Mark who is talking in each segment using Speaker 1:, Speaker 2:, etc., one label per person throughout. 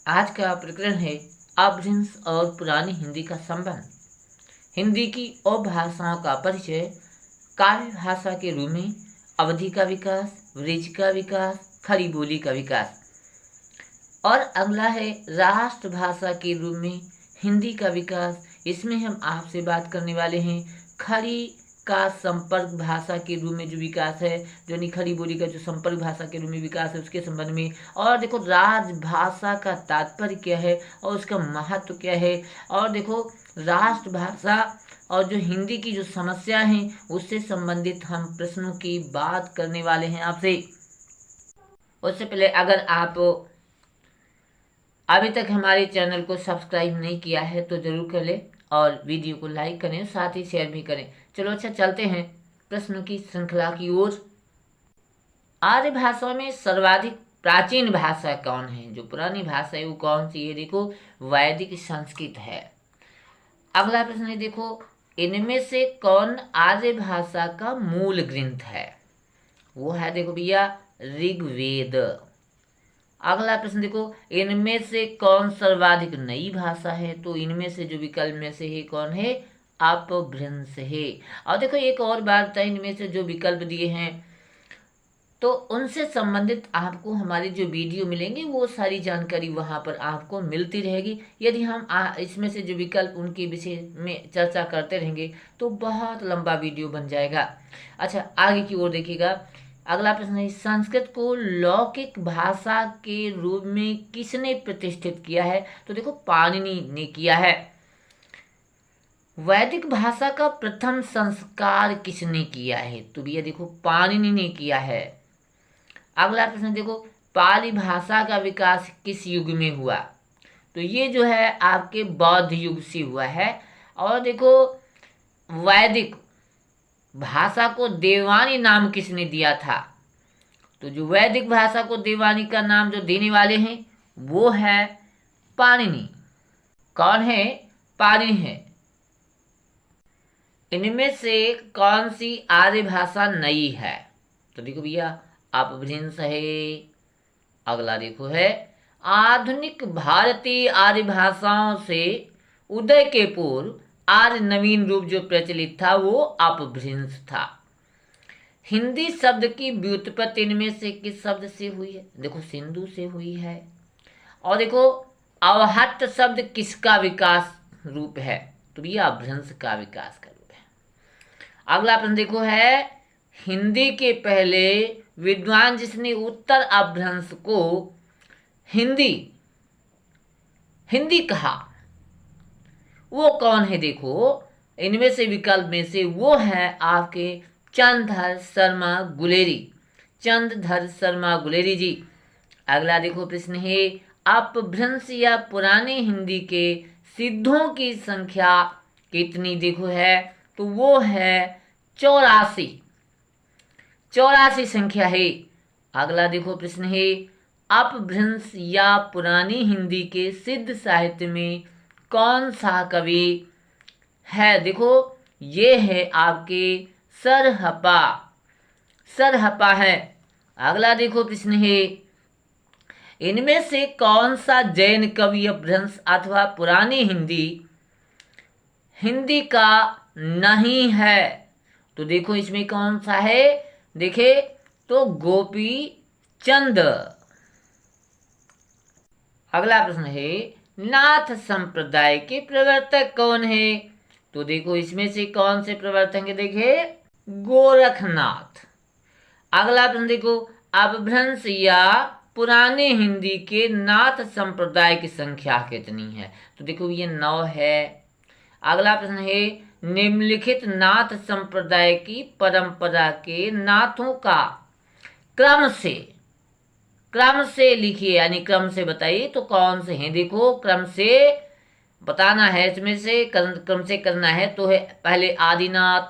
Speaker 1: आज का प्रकरण है अपभ्रंश और पुरानी हिंदी का संबंध। हिंदी की उपभाषाओं का परिचय, काव्य भाषा के रूप में अवधि का विकास, वृज का विकास, खड़ी बोली का विकास। और अगला है राष्ट्रभाषा के रूप में हिंदी का विकास। इसमें हम आपसे बात करने वाले हैं खड़ी का संपर्क भाषा के रूप में जो विकास है, जो नहीं खड़ी बोली का जो संपर्क भाषा के रूप में विकास है उसके संबंध में। और देखो राजभाषा का तात्पर्य क्या है और उसका महत्व क्या है। और देखो राष्ट्रभाषा और जो हिंदी की जो समस्या है उससे संबंधित हम प्रश्नों की बात करने वाले हैं आपसे। उससे पहले अगर आप अभी तक हमारे चैनल को सब्सक्राइब नहीं किया है तो जरूर कर लें और वीडियो को लाइक करें, साथ ही शेयर भी करें। चलो अच्छा चलते हैं प्रश्नों की श्रृंखला की ओर। आर्य भाषा में सर्वाधिक प्राचीन भाषा कौन है? जो पुरानी भाषा है वो कौन सी है? देखो वैदिक संस्कृत है। अगला प्रश्न है, देखो इनमें से कौन आर्य भाषा का मूल ग्रंथ है? वो है देखो भैया ऋग्वेद। अगला प्रश्न देखो इनमें से कौन सर्वाधिक नई भाषा है? तो इनमें से जो विकल्प में से है कौन है? अपभ्रंश है। और देखो एक और बात है, इनमें से जो विकल्प दिए हैं तो उनसे संबंधित आपको हमारी जो वीडियो मिलेंगे वो सारी जानकारी वहाँ पर आपको मिलती रहेगी। यदि हम इसमें से जो विकल्प उनके विषय में चर्चा करते रहेंगे तो बहुत लंबा वीडियो बन जाएगा। अच्छा आगे की ओर देखिएगा। अगला प्रश्न है, संस्कृत को लौकिक भाषा के रूप में किसने प्रतिष्ठित किया है? तो देखो पाणिनि ने किया है। वैदिक भाषा का प्रथम संस्कार किसने किया है? तो भैया देखो पाणिनि ने किया है। अगला प्रश्न देखो पाली भाषा का विकास किस युग में हुआ? तो ये जो है आपके बौद्ध युग से हुआ है। और देखो वैदिक भाषा को देववाणी नाम किसने दिया था? तो जो वैदिक भाषा को देववाणी का नाम जो देने वाले हैं वो है पाणिनि। कौन है? पाणिनि है। इनमें से कौन सी आर्य भाषा नई है? तो देखो भैया अपभ्रंश है। अगला देखो है आधुनिक भारतीय आर्य भाषाओं से उदय के पूर्व आर्य नवीन रूप जो प्रचलित था वो अपभ्रंश था। हिंदी शब्द की व्युत्पत्ति इनमें से किस शब्द से हुई है? देखो सिंधु से हुई है। और देखो अवहट्ट शब्द किसका विकास रूप है? तो भैया अपभ्रंश का विकास का रूप है। अगला प्रश्न देखो है हिंदी के पहले विद्वान जिसने उत्तर अपभ्रंश को हिंदी कहा वो कौन है? देखो इनमें से विकल्प में से वो है आपके चंद्रधर शर्मा गुलेरी। चंद्रधर शर्मा गुलेरी जी। अगला देखो प्रश्न है अपभ्रंश या पुरानी हिंदी के सिद्धों की संख्या कितनी? देखो है तो वो है 84 संख्या है। अगला देखो प्रश्न है अपभ्रंश या पुरानी हिंदी के सिद्ध साहित्य में कौन सा कवि है? देखो ये है आपके सरहपा है। अगला देखो प्रश्न है इनमें से कौन सा जैन कवि अपभ्रंश अथवा पुरानी हिंदी का नहीं है? तो देखो इसमें कौन सा है? देखे तो गोपी चंद। अगला प्रश्न है नाथ संप्रदाय के प्रवर्तक कौन है? तो देखो इसमें से कौन से प्रवर्तक है? देखे गोरखनाथ। अगला प्रश्न देखो अपभ्रंश या पुराने हिंदी के नाथ संप्रदाय की संख्या कितनी है? तो देखो ये 9 है। अगला प्रश्न है निम्नलिखित नाथ संप्रदाय की परंपरा के नाथों का क्रम से लिखिए, यानी क्रम से बताइए तो कौन से हैं? देखो क्रम से बताना है, इसमें से क्रम से करना है तो है पहले आदिनाथ,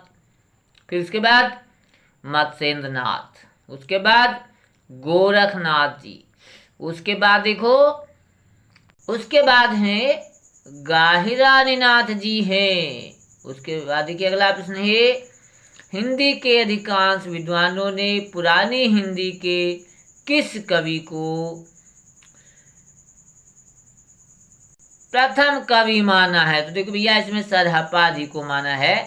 Speaker 1: फिर उसके बाद मत्स्येंद्रनाथ, उसके बाद गोरखनाथ जी, उसके बाद देखो उसके बाद हैं गाहिरानीनाथ जी हैं। उसके बाद देखिए अगला प्रश्न है हिंदी के अधिकांश विद्वानों ने पुरानी हिंदी के किस कवि को प्रथम कवि माना है। तो देखो भैया इसमें सरहप्पा जी को माना है।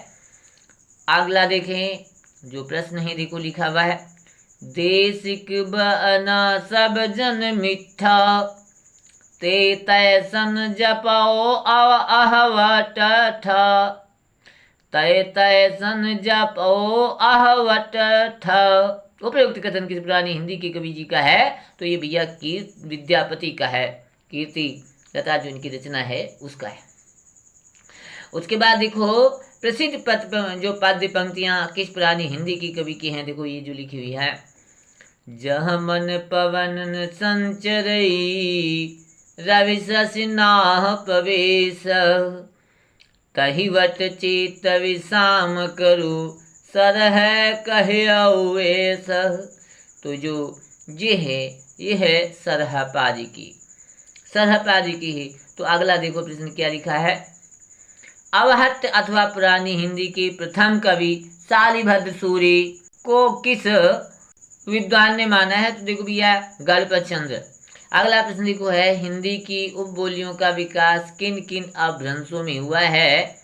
Speaker 1: अगला देखें जो प्रश्न है, देखो लिखा हुआ है, देशिक बना सब जन मिठा, ते तैसन जपो अहवट ठा, तय तैसन जपो अहवट ठा। उपयुक्त कथन किस पुरानी हिंदी के कवि जी का है? तो ये भैया कीर्ति विद्यापति का है, कीर्ति लता जो इनकी रचना है उसका है। उसके बाद देखो प्रसिद्ध जो पद्य पंक्तियां किस पुरानी हिंदी की कवि की हैं, देखो ये जो लिखी हुई है, जह मन पवन संचरई, रवि शशि नाह पवेश, तहि वट चित विषाम करू, सरह कहे अवेश। तो जो ये है सरहप्पा जी की, सरहप्पा जी की ही। तो अगला देखो प्रश्न क्या लिखा है, अवहट्ट अथवा पुरानी हिंदी के प्रथम कवि शालिभद्र सूरी को किस विद्वान ने माना है? तो देखो भैया गणपतचंद्र। अगला प्रश्न देखो है, हिंदी की उपबोलियों का विकास किन किन अपभ्रंशों में हुआ है?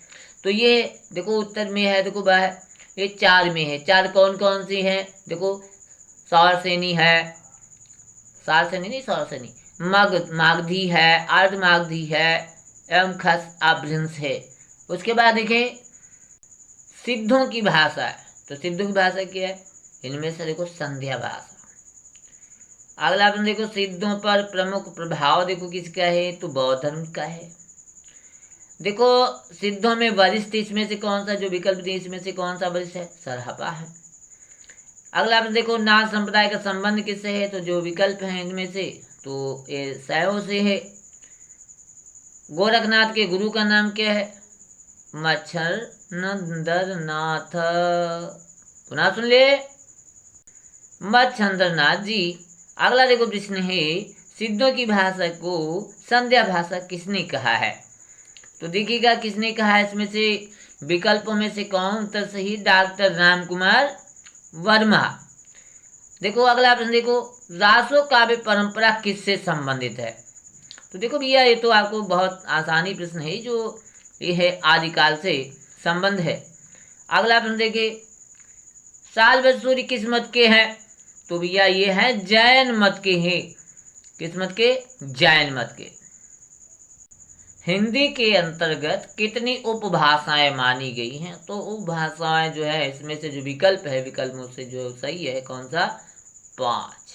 Speaker 1: तो ये देखो उत्तर में है, देखो ये 4 में है। 4 कौन कौन सी हैं? देखो सौरसेनी है, सौरसेनी नहीं सौरसेनी, मागधी है, अर्धमागधी है एवं खस अपभ्रंश है। उसके बाद देखें सिद्धों की भाषा। तो सिद्धों की भाषा क्या है? इनमें से देखो संध्या भाषा। अगला प्रश्न देखो सिद्धों पर प्रमुख प्रभाव देखो किसका है? तो बौद्ध धर्म का है। देखो सिद्धों में वरिष्ठ इसमें से कौन सा, जो विकल्प दिए इसमें से कौन सा वरिष्ठ है? सरहप्पा है। अगला प्रश्न देखो नाथ संप्रदाय का संबंध किससे है? तो जो विकल्प हैं इनमें से तो ये शैव से है। गोरखनाथ के गुरु का नाम क्या है? मच्छंद्रनाथ। पुनः सुन ले, मच्छंद्रनाथ जी। अगला देखो प्रश्न है, सिद्धों की भाषा को संध्या भाषा किसने कहा है? तो देखिएगा किसने कहा है, इसमें से विकल्पों में से कौन उत्तर सही? डॉक्टर राम कुमार वर्मा। देखो अगला प्रश्न देखो, रासो काव्य परंपरा किससे संबंधित है? तो देखो भैया ये तो आपको बहुत आसानी प्रश्न है, जो ये है आदिकाल से संबंध है। अगला प्रश्न देखिए, शालिभद्र सूरी किस मत के हैं? तो भैया ये है जैन मत के हैं। किस मत के? जैन मत के। हिंदी के अंतर्गत कितनी उपभाषाएं मानी गई हैं? तो उपभाषाएं जो है इसमें से जो विकल्प है, विकल्पों से जो सही है कौन सा? 5।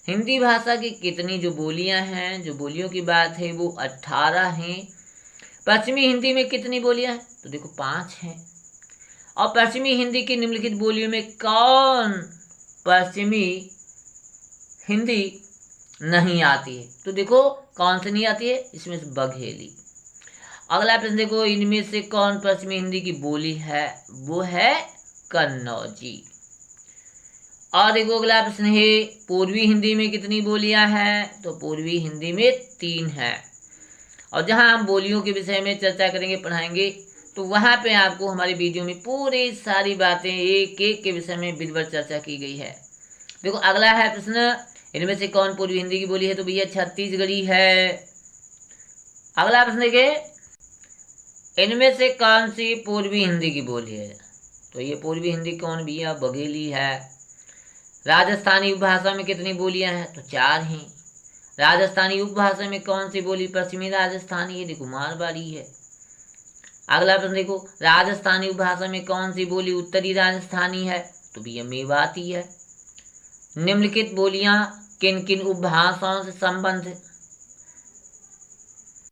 Speaker 1: हिंदी भाषा की कितनी जो बोलियां हैं, जो बोलियों की बात है वो 18 हैं। पश्चिमी हिंदी में कितनी बोलियां हैं? तो देखो 5 हैं। और पश्चिमी हिंदी की निम्नलिखित बोलियों में कौन पश्चिमी हिंदी नहीं आती है? तो देखो कौन सी नहीं आती है? इसमें से बघेली। अगला प्रश्न देखो, इनमें से कौन पश्चिमी हिंदी की बोली है? वो है कन्नौजी। और देखो अगला प्रश्न है, पूर्वी हिंदी में कितनी बोलियां हैं? तो पूर्वी हिंदी में 3 हैं। और जहां हम बोलियों के विषय में चर्चा करेंगे, पढ़ाएंगे, तो वहां पे आपको हमारी वीडियो में पूरी सारी बातें एक एक के विषय में विधिवत चर्चा की गई है। देखो अगला है प्रश्न, इनमें से कौन पूर्वी हिंदी की बोली है? तो भैया छत्तीसगढ़ी है। अगला प्रश्न देखिए, इनमें से कौन सी पूर्वी हिंदी की बोली है? तो ये पूर्वी हिंदी कौन भैया? बघेली है। राजस्थानी उपभाषा में कितनी बोलियां हैं? तो 4 हैं। राजस्थानी उपभाषा में कौन सी बोली पश्चिमी राजस्थानी है? देखो मारवाड़ी है। अगला प्रश्न देखो, राजस्थानी उपभाषा में कौन सी बोली उत्तरी राजस्थानी है? तो भैया मेवाती है। निम्नलिखित बोलियां किन किन उपभाषाओं से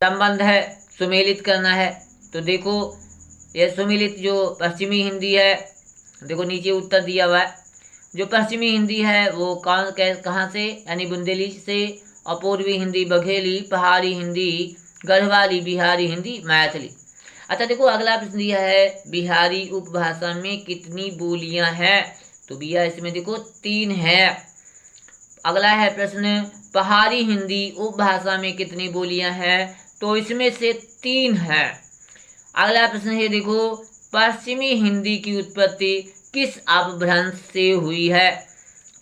Speaker 1: संबंध है सुमेलित करना है? तो देखो ये सुमेलित जो पश्चिमी हिंदी है, देखो नीचे उत्तर दिया हुआ है। जो पश्चिमी हिंदी है वो कहाँ से? यानी बुंदेली से। और पूर्वी हिंदी बघेली, पहाड़ी हिंदी गढ़वाली, बिहारी हिंदी मैथिली। अच्छा देखो अगला प्रश्न दिया है, बिहारी उपभाषा में कितनी बोलियां हैं? तो भैया इसमें देखो 3 है। अगला है प्रश्न, पहाड़ी हिंदी उपभाषा में कितनी बोलियां हैं? तो इसमें से 3 है। अगला प्रश्न है देखो, पश्चिमी हिंदी की उत्पत्ति किस अपभ्रंश से हुई है?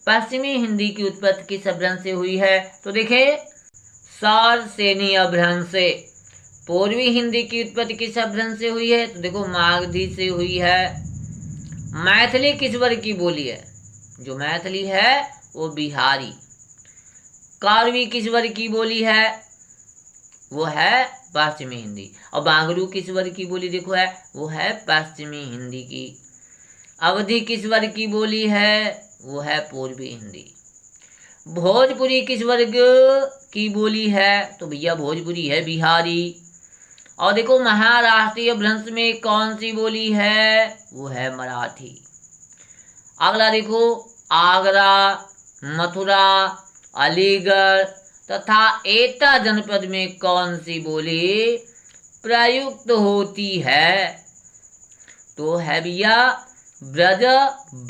Speaker 1: पश्चिमी हिंदी की उत्पत्ति किस अपभ्रंश से हुई है? तो देखिए सौरसेनी अपभ्रंश से। पूर्वी हिंदी की उत्पत्ति किस अपभ्रंश से हुई है? तो देखो मागधी से हुई है। मैथिली किस वर्ग की बोली है? जो मैथिली है वो बिहारी। कारवी किस वर्ग की बोली है? वो है पश्चिमी हिंदी। और बांगरू किस वर्ग की बोली देखो है? वो है पश्चिमी हिंदी की। अवधी किस वर्ग की बोली है? वो है पूर्वी हिंदी। भोजपुरी किस वर्ग की बोली है? तो भैया भोजपुरी है बिहारी। और देखो महाराष्ट्रीय भ्रंश में कौन सी बोली है? वो है मराठी। अगला देखो आगरा, मथुरा, अलीगढ़ तथा एटा जनपद में कौन सी बोली प्रयुक्त होती है? तो है भैया ब्रज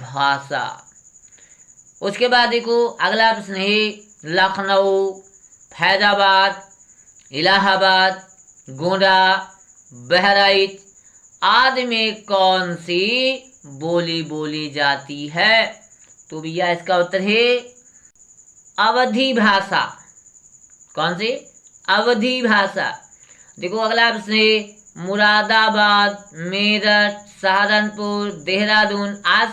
Speaker 1: भाषा। उसके बाद देखो अगला प्रश्न है लखनऊ, फैजाबाद, इलाहाबाद, गोंडा, बहराइच आदि में कौन सी बोली बोली जाती है? तो भैया इसका उत्तर है अवधी भाषा। कौन सी? अवधी भाषा। देखो अगला प्रश्न है मुरादाबाद, मेरठ, सहारनपुर, देहरादून आज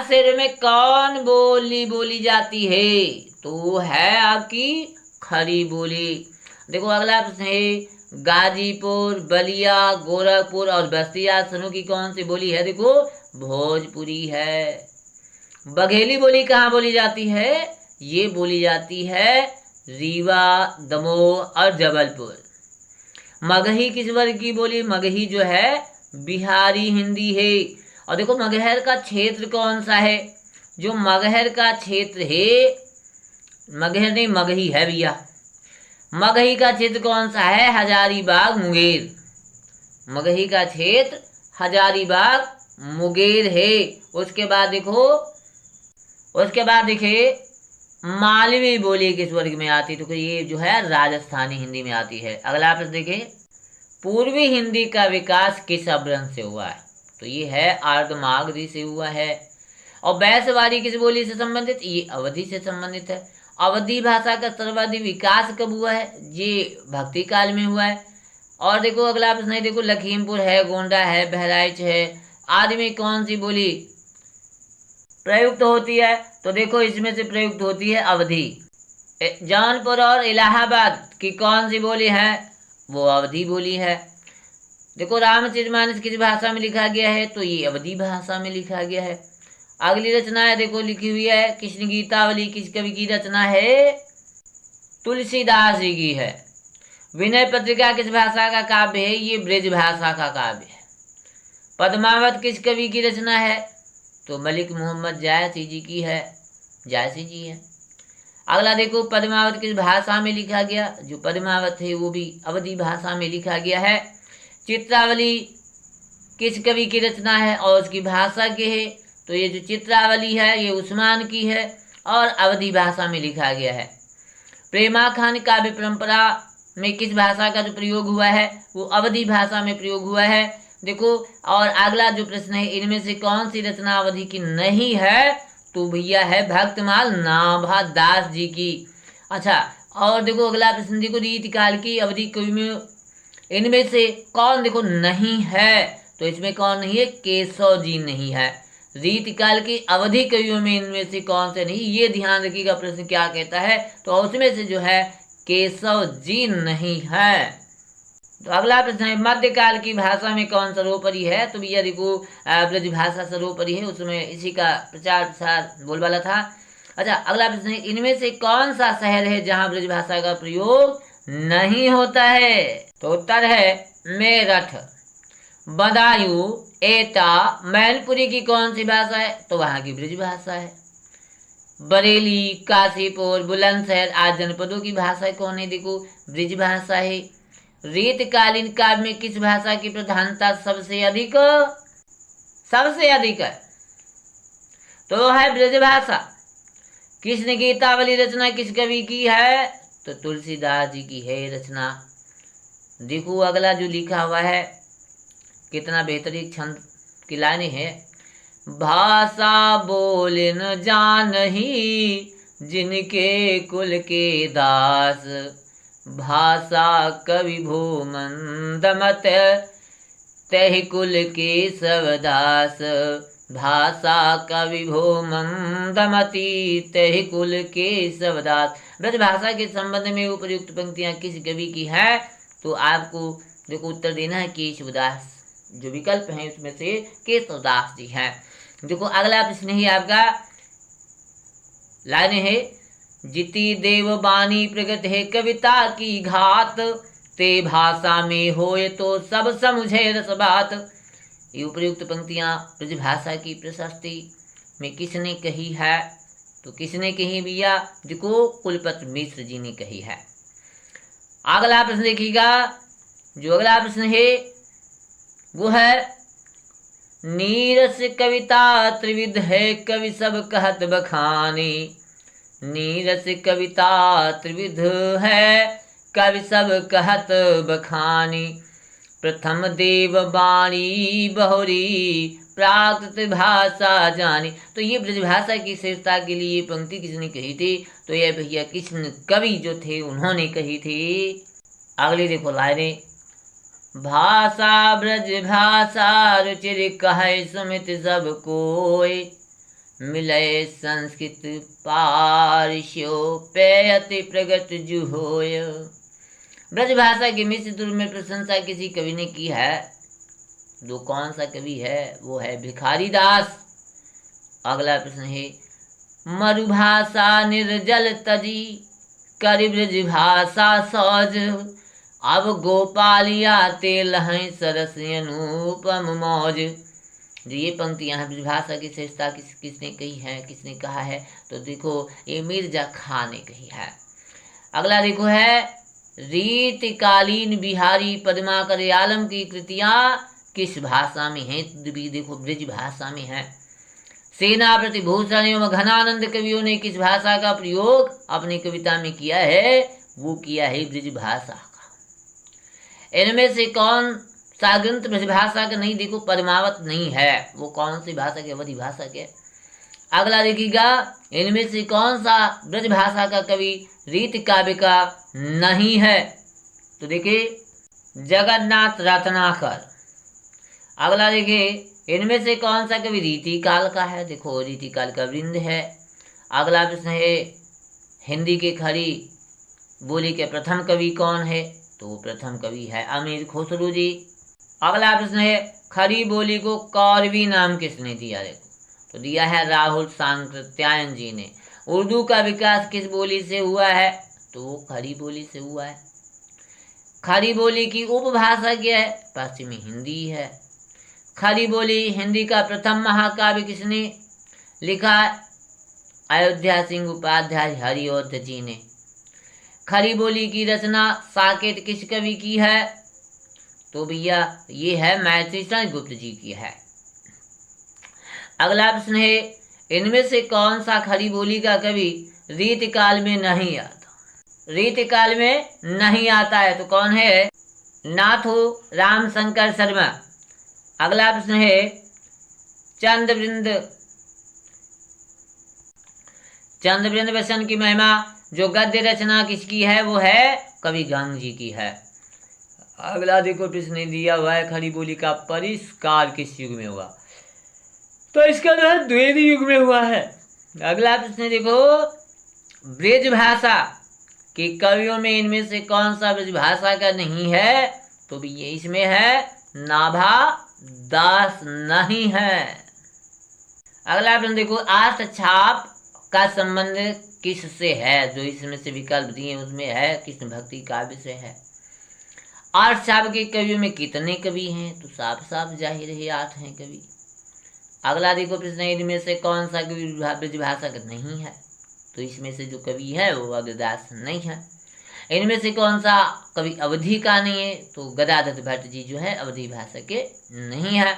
Speaker 1: शहरों में कौन बोली बोली जाती है? तो है आपकी खड़ी बोली। देखो अगला प्रश्न है गाजीपुर, बलिया, गोरखपुर और बस्तिया समूह की कौन सी बोली है? देखो भोजपुरी है। बघेली बोली कहाँ बोली जाती है? ये बोली जाती है रीवा, दमोह और जबलपुर। मगही किस वर्ग की बोली? मगही जो है बिहारी हिंदी है। और देखो मगहर का क्षेत्र कौन सा है? जो मगहर का क्षेत्र है, मगहर नहीं मगही है भैया। मगही का क्षेत्र कौन सा है? हजारीबाग, मुंगेर। मगही का क्षेत्र हजारीबाग, मुंगेर है। उसके बाद देखिए मालवी बोली किस वर्ग में आती? तो ये जो है राजस्थानी हिंदी में आती है। अगला प्रश्न देखिए पूर्वी हिंदी का विकास किस अपभ्रंश से हुआ है? तो ये है अर्धमागधी से हुआ है। और बैसवारी किस बोली से संबंधित? ये अवधी से संबंधित है। अवधी भाषा का सर्वाधिक विकास कब हुआ है? ये भक्ति काल में हुआ है। और देखो अगला प्रश्न है देखो लखीमपुर है, गोंडा है, बहराइच है आदि में कौन सी बोली प्रयुक्त होती है? तो देखो इसमें से प्रयुक्त होती है अवधी। जौनपुर और इलाहाबाद की कौन सी बोली है? वो अवधी बोली है। देखो रामचरितमानस किस भाषा में लिखा गया है? तो ये अवधी भाषा में लिखा गया है। अगली रचना है देखो लिखी हुई है कृष्ण गीतावली किस कवि की रचना है? तुलसीदास जी की है। विनय पत्रिका किस भाषा का काव्य है? ये ब्रज भाषा का काव्य है। पद्मावत किस कवि की रचना है? तो मलिक मोहम्मद जायसी जी की है। जायसी जी है। अगला देखो पद्मावत किस भाषा में लिखा गया? जो पद्मावत है वो भी अवधी भाषा में लिखा गया है। चित्रावली किस कवि की रचना है और उसकी भाषा के है? तो ये जो चित्रावली है ये उस्मान की है और अवधी भाषा में लिखा गया है। प्रेमाखान काव्य परंपरा में किस भाषा का जो प्रयोग हुआ है? वो अवधी भाषा में प्रयोग हुआ है। देखो और अगला जो प्रश्न है इनमें से कौन सी रचना अवधी की नहीं है? तो भैया है भक्तमाल नाभा दास जी की। अच्छा और देखो अगला प्रश्न देखो रीतिकाल की अवधी कवि में इनमें से कौन देखो नहीं है? तो इसमें कौन नहीं है? केशव जी नहीं है। रीतिकाल की अवधि कवियों में इनमें से कौन से नहीं? ये ध्यान रखिएगा प्रश्न क्या कहता है। तो उसमें से जो है केशव जी नहीं है। तो अगला प्रश्न है मध्यकाल की भाषा में कौन सर्वोपरि है? तो भैया देखो ब्रज भाषा सर्वोपरि है। उसमें इसी का प्रचार प्रसार बोलबाला था। अच्छा अगला प्रश्न है इनमें से कौन सा शहर है जहाँ ब्रज भाषा का प्रयोग नहीं होता है? तो उत्तर है मेरठ, बदायूं, एटा, मैनपुरी की कौन सी भाषा है? तो वहाँ की ब्रज भाषा है। बरेली, काशीपुर, बुलंदशहर आदि जनपदों की भाषा कौन है? देखो ब्रज भाषा है। रीतकालीन काव्य में किस भाषा की प्रधानता सबसे अधिक है? तो है ब्रज भाषा। कृष्ण गीतावली रचना किस कवि की है? तो तुलसीदास जी की है रचना। देखो अगला जो लिखा हुआ है कितना बेहतरीन छंद की लाइनें है। भाषा बोले न जानही जिनके कुल के दास, भाषा कवि भो मंदमत, तहि कुल केशव दास। भाषा कवि भो मंदमति, तहि कुल केशव दास। ब्रजभाषा के संबंध में उपयुक्त पंक्तियां किस कवि की है? तो आपको देखो उत्तर देना है केशवदास। जो विकल्प है उसमें से केशवदास जी हैं। देखो अगला प्रश्न ही आपका लाने है, जिति देव बानी प्रगट है कविता की घात, ते भाषा में होए तो सब समझे रस बात। ये उपयुक्त पंक्तियां ब्रजभाषा की प्रशस्ति में किसने कही है? तो किसने कही भैया? देखो कुलपति मिश्र जी ने कही है। अगला प्रश्न देखिएगा, जो अगला प्रश्न है वो है, नीरस कविता त्रिविध है कवि सब कहत बखानी। नीरस कविता त्रिविध है कवि सब कहत बखानी, प्रथम देव बाणी बहुरी प्राकृत भाषा जानी। तो ये ब्रजभाषा की श्रेष्ठता के लिए पंक्ति किसने कही थी? तो ये भैया कृष्ण कवि जो थे उन्होंने कही थी। अगली देखो लाइने, भाषा ब्रज भाषा रुचिर कहे सुमित सब कोय, मिलय संस्कृत पारिश्यो पेयति प्रगट जुहोय। ब्रजभाषा की मिश्र सुर में प्रशंसा किसी कवि ने की है। दो कौन सा कवि है? वो है भिखारी दास। अगला प्रश्न है, मरुभाषा निर्जल तजी, करि ब्रज भाषा सौज, अब गोपालिया तेल हैं सरस अनुपम मौज। जो ये पंक्तियां हैं ब्रजभाषा की श्रेष्ठता किसने कही है, किसने कहा है? तो देखो ये मिर्जा खां ने कही है। अगला देखो है, रीतिकालीन बिहारी पद्माकर आलम की कृतियां किस भाषा में हैं? देखो ब्रज भाषा में है। सेनापति भूषण एवं घनानंद कवियों ने किस भाषा का प्रयोग अपनी कविता में किया है? वो किया है ब्रज भाषा का। इनमें से कौन सा ग्रंथ ब्रजभाषा का नहीं? देखो पद्मावत नहीं है। वो कौन सी भाषा के? अवधी भाषा के। अगला देखिएगा, इनमें से कौन सा ब्रजभाषा का कवि रीति काव्य का नहीं है? तो देखिए जगन्नाथ रत्नाकर। अगला देखिए, इनमें से कौन सा कवि रीति काल का है? देखो रीति काल का वृंद है। अगला प्रश्न है, हिंदी के खड़ी बोली के प्रथम कवि कौन है? तो वो प्रथम कवि है अमीर खुसरो जी। अगला प्रश्न है, खड़ी बोली को कौरवी नाम किसने दिया? देखो तो दिया है राहुल सांकृत्यायन जी ने। उर्दू का विकास किस बोली से हुआ है? तो वो खड़ी बोली से हुआ है। खड़ी बोली की उपभाषा क्या है? पश्चिमी हिंदी है। खड़ी बोली हिंदी का प्रथम महाकाव्य किसने लिखा? अयोध्या सिंह उपाध्याय हरिऔध जी ने। खड़ी बोली की रचना साकेत किस कवि की है? तो भैया ये है मैत्री चंद्र गुप्त जी की है। अगला प्रश्न है, इनमें से कौन सा खड़ी बोली का कवि रीतिकाल में नहीं आता? रीतिकाल में नहीं आता है तो कौन है? नाथू रामशंकर शर्मा। अगला प्रश्न है, चंद्रवृंद वसन की महिमा जो गद्य रचना किसकी है? वो है कवि गंग जी की है। अगला देखो प्रश्न दिया हुआ है, खड़ी बोली का परिष्कार किस युग में हुआ? तो इसका जो है द्विवेदी युग में हुआ है। अगला प्रश्न देखो, ब्रज भाषा के कवियों में इनमें से कौन सा ब्रज भाषा का नहीं है? तो भी ये इसमें है नाभा दास नहीं है। अगला प्रश्न देखो, आठ छाप का संबंध किससे है? जो इसमें से विकल्प दिए उसमें है कृष्ण भक्ति काव्य से है। आठ छाप के कवियों में कितने कवि हैं? तो साफ साफ जाहिर है 8 हैं कवि। अगला देखो प्रश्न, इनमें से कौन सा कवि ब्रजभाषा का नहीं है? तो इसमें से जो कवि है वो अग्रदास नहीं है। इनमें से कौन सा कवि अवधि का नहीं है? तो गदाधर भट्ट जी जो है अवधि भाषा के नहीं है।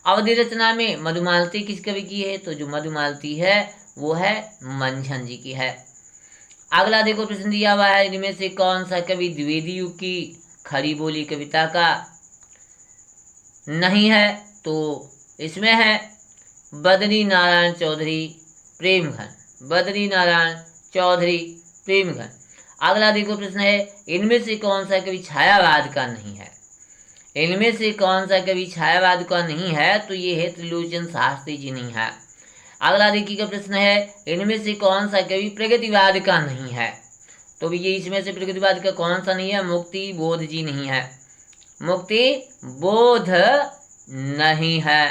Speaker 1: अवधि रचना में मधुमालती किस कवि की है? तो जो मधुमालती है वो है मंझन जी की है। अगला देखो प्रश्न दिया हुआ है, इनमें से कौन सा कवि द्विवेदी युग की खड़ी बोली कविता का नहीं है? तो इसमें है बद्री नारायण चौधरी प्रेमघन। बद्री नारायण चौधरी प्रेमघन। अगला देखो प्रश्न है, इनमें से कौन सा कवि छायावाद का नहीं है? इनमें से कौन सा कवि छायावाद का नहीं है? तो ये है त्रिलोचन शास्त्री जी नहीं है। अगला देखिएगा प्रश्न है, इनमें से कौन सा कवि प्रगतिवाद का नहीं है? तो ये इसमें से प्रगतिवाद का कौन सा नहीं है? मुक्ति बोध जी नहीं है, मुक्ति बोध नहीं है।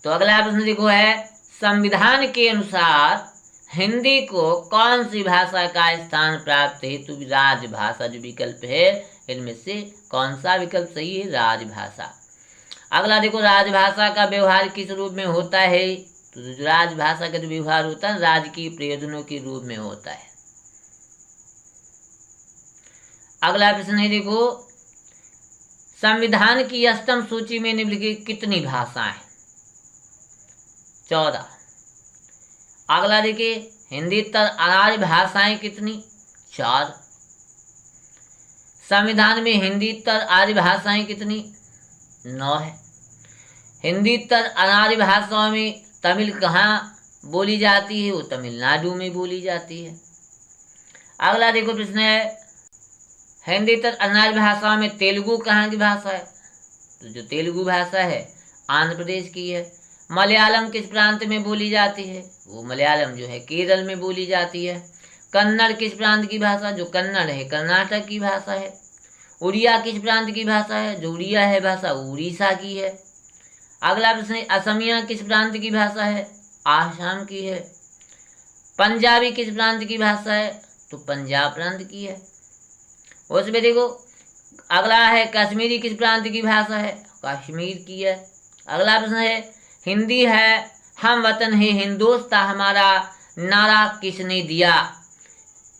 Speaker 1: तो अगला प्रश्न देखो है, संविधान के अनुसार हिंदी को कौन सी भाषा का स्थान प्राप्त है? तो राजभाषा जो विकल्प है इनमें से कौन सा विकल्प सही है? राजभाषा। अगला देखो, राजभाषा का व्यवहार किस रूप में होता है? तो राजभाषा का जो व्यवहार होता है राजकीय प्रयोजनों के रूप में होता है। अगला प्रश्न है देखो, संविधान की अष्टम सूची में निम्नलिखित कितनी भाषाएं? 14। अगला देखिए, हिंदीतर आर्य भाषाएं कितनी? 4। संविधान में हिंदीतर आर्य भाषाएं कितनी? 9 है। हिंदीतर अनार्य भाषाओं में तमिल कहाँ बोली जाती है? वो तमिलनाडु में बोली जाती है। अगला देखो प्रश्न है, हिंदीतर अनार्य भाषाओं में तेलुगु कहाँ की भाषा है? तो जो तेलुगु भाषा है आंध्र प्रदेश की है। मलयालम किस प्रांत में बोली जाती है? वो मलयालम जो है केरल में बोली जाती है। कन्नड़ किस प्रांत की भाषा? जो कन्नड़ है कर्नाटक की भाषा है। उड़िया किस प्रांत की भाषा है? जो उड़िया है भाषा उड़ीसा की है। अगला प्रश्न है, असमिया किस प्रांत की भाषा है? आसाम की है। पंजाबी किस प्रांत की भाषा है? तो पंजाब प्रांत की है। उसमें देखो अगला है, कश्मीरी किस प्रांत की भाषा है? कश्मीर की है। अगला प्रश्न है, हिंदी है हम वतन है हिंदोस्तां हमारा नारा किसने दिया?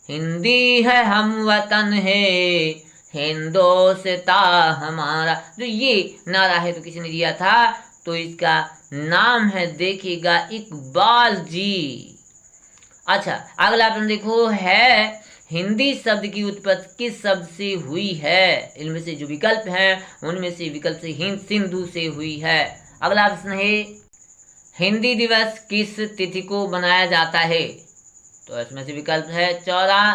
Speaker 1: हिंदी है हम वतन है हिंदोस्तां हमारा, जो ये नारा है तो किसने दिया था? तो इसका नाम है देखिएगा इकबाल जी। अच्छा, अगला प्रश्न देखो है, हिंदी शब्द की उत्पत्ति किस शब्द से हुई है? इनमें से जो विकल्प हैं उनमें से विकल्प से हिंद सिंधु से हुई है। अगला प्रश्न है, हिंदी दिवस किस तिथि को मनाया जाता है? तो इसमें से विकल्प है 14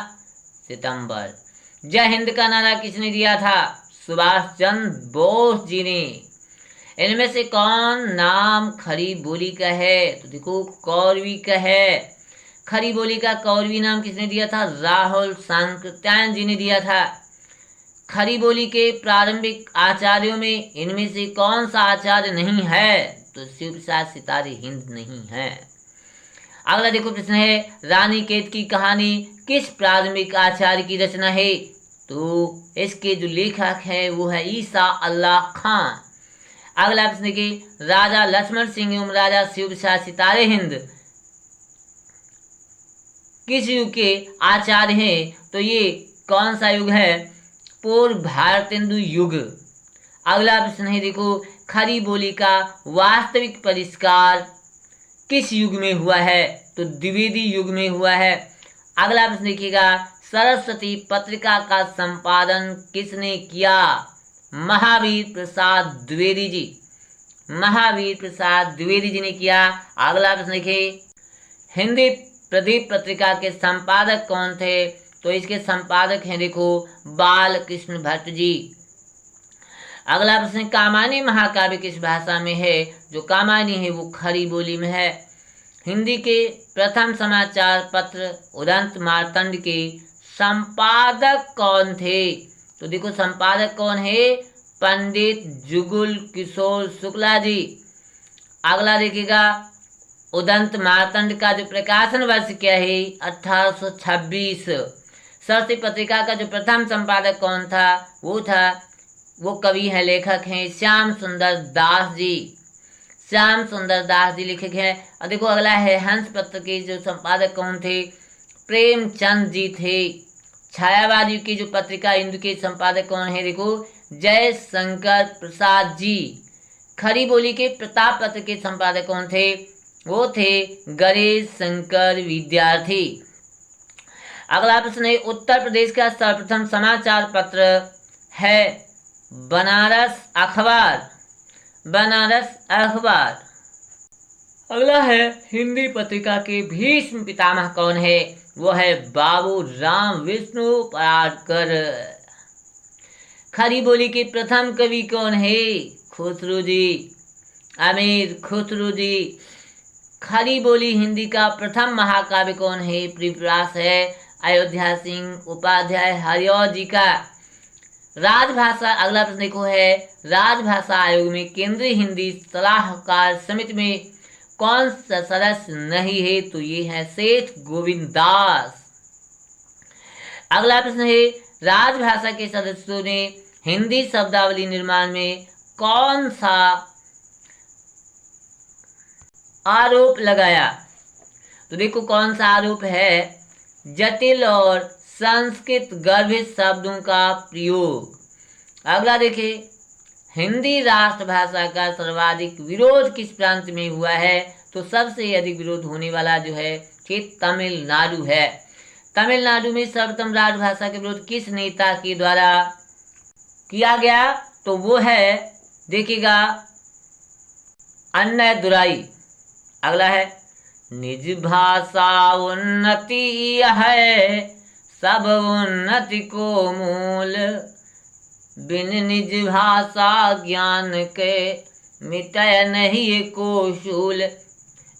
Speaker 1: सितंबर। जय हिंद का नारा किसने दिया था? सुभाष चंद्र बोस जी ने। इनमें से कौन नाम खड़ी बोली का है? तो देखो कौरवी का है। खड़ी बोली का कौरवी नाम किसने दिया था? राहुल सांकृत्यायन जी ने दिया था। खड़ी बोली के प्रारंभिक आचार्यों में इनमें से कौन सा आचार्य नहीं है? तो शिव प्रसाद सितारे हिंद नहीं है। अगला देखो प्रश्न है, रानी केत की कहानी किस प्रारंभिक आचार्य की रचना है? तो इसके जो लेखक है वो है ईसा अल्लाह खान। अगला प्रश्न की, राजा लक्ष्मण सिंह एवं राजा शिव प्रसाद सितारे हिंद किस युग के आचार्य हैं? तो ये कौन सा युग है? पूर्व भारतेंदु युग। अगला प्रश्न है देखो, खड़ी बोली का वास्तविक परिष्कार किस युग में हुआ है? तो द्विवेदी युग में हुआ है। अगला प्रश्न देखिएगा, सरस्वती पत्रिका का संपादन किसने किया? महावीर प्रसाद द्विवेदी जी। महावीर प्रसाद द्विवेदी जी ने किया। अगला प्रश्न देखिए, हिंदी प्रदीप पत्रिका के संपादक कौन थे? तो इसके संपादक हैं देखो बाल कृष्ण भट्ट जी। अगला प्रश्न, कामायनी महाकाव्य किस भाषा में है? जो कामायनी है वो खड़ी बोली में है। हिंदी के प्रथम समाचार पत्र उदंत मार्तंड के संपादक कौन थे? तो देखो संपादक कौन है? पंडित जुगुल किशोर शुक्ला जी। अगला देखिएगा, उदंत मार्तंड का जो प्रकाशन वर्ष क्या है? 1826। सरस्वती पत्रिका का जो प्रथम संपादक कौन था? वो कवि हैं, लेखक हैं श्याम सुंदर दास जी। श्याम सुंदर दास जी लेखक हैं। और देखो अगला है, हंस पत्र के जो संपादक कौन थे? प्रेमचंद जी थे। छायावादी की जो पत्रिका इंदु के संपादक कौन है? देखो जय शंकर प्रसाद जी। खड़ी बोली के प्रताप पत्र के संपादक कौन थे? वो थे गणेश शंकर विद्यार्थी। अगला प्रश्न है, उत्तर प्रदेश का सर्वप्रथम समाचार पत्र है बनारस अखबार। बनारस अखबार। अगला है, हिंदी पत्रिका के भीष्म पितामह कौन है? वो है बाबू राम विष्णु पराडकर। खरी बोली के प्रथम कवि कौन है? खुसरो जी, अमीर खुसरो जी। खरी बोली हिंदी का प्रथम महाकाव्य कौन है? प्रियव्रास है। अयोध्या सिंह उपाध्याय हरिऔध जी का। राजभाषा, अगला प्रश्न देखो है, राजभाषा आयोग में केंद्रीय हिंदी सलाहकार समिति में कौन सा सदस्य नहीं है? तो ये है सेठ गोविंद दास। अगला प्रश्न है, राजभाषा के सदस्यों ने हिंदी शब्दावली निर्माण में कौन सा आरोप लगाया? तो देखो कौन सा आरोप है? जटिल और संस्कृत गर्भित शब्दों का प्रयोग। अगला देखें, हिंदी राष्ट्रभाषा का सर्वाधिक विरोध किस प्रांत में हुआ है? तो सबसे अधिक विरोध होने वाला जो है कि तमिलनाडु है। तमिलनाडु में सर्वप्रथम राजभाषा के विरोध किस नेता के द्वारा किया गया? तो वो है, देखिएगा, अन्नादुराई। अगला है, निज भाषा उन्नति है, सब उन्नति को मूल, बिन निज भाषा ज्ञान के मिटाय नहीं को शूल।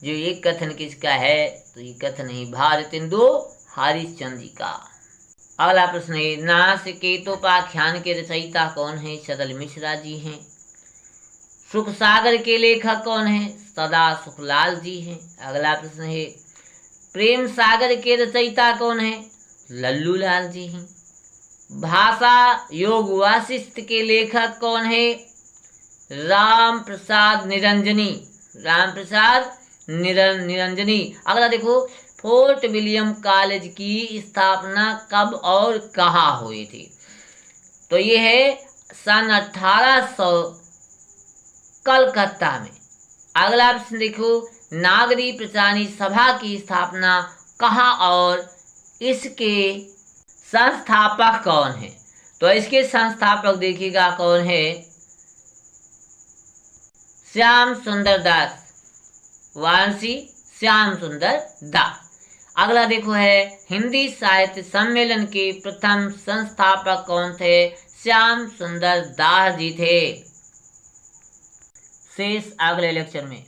Speaker 1: जो ये कथन किसका है? तो ये कथन है भारतेंदु हरिश्चंद्र जी का। अगला प्रश्न है, नासिकेतोपाख्यान के रचयिता कौन है? सदल मिश्रा जी हैं। सुख सागर के लेखक कौन है? सदा सुखलाल जी हैं। अगला प्रश्न है, प्रेम सागर के रचयिता कौन है? लल्लू लाल जी हैं। भाषा योग वासिष्ठ के लेखक कौन है? राम प्रसाद निरंजनी। राम प्रसाद निरंजनी। अगला देखो, फोर्ट विलियम कॉलेज की स्थापना कब और कहाँ हुई थी? तो ये है सन 1800 कलकत्ता में। अगला प्रश्न देखो, नागरी प्रचारणी सभा की स्थापना कहाँ और इसके संस्थापक कौन है? तो इसके संस्थापक देखिएगा कौन है? श्याम सुंदर दास, वाराणसी श्याम सुंदर दास। अगला देखो है, हिंदी साहित्य सम्मेलन के प्रथम संस्थापक कौन थे? श्याम सुंदर दास जी थे। शेष अगले लेक्चर में।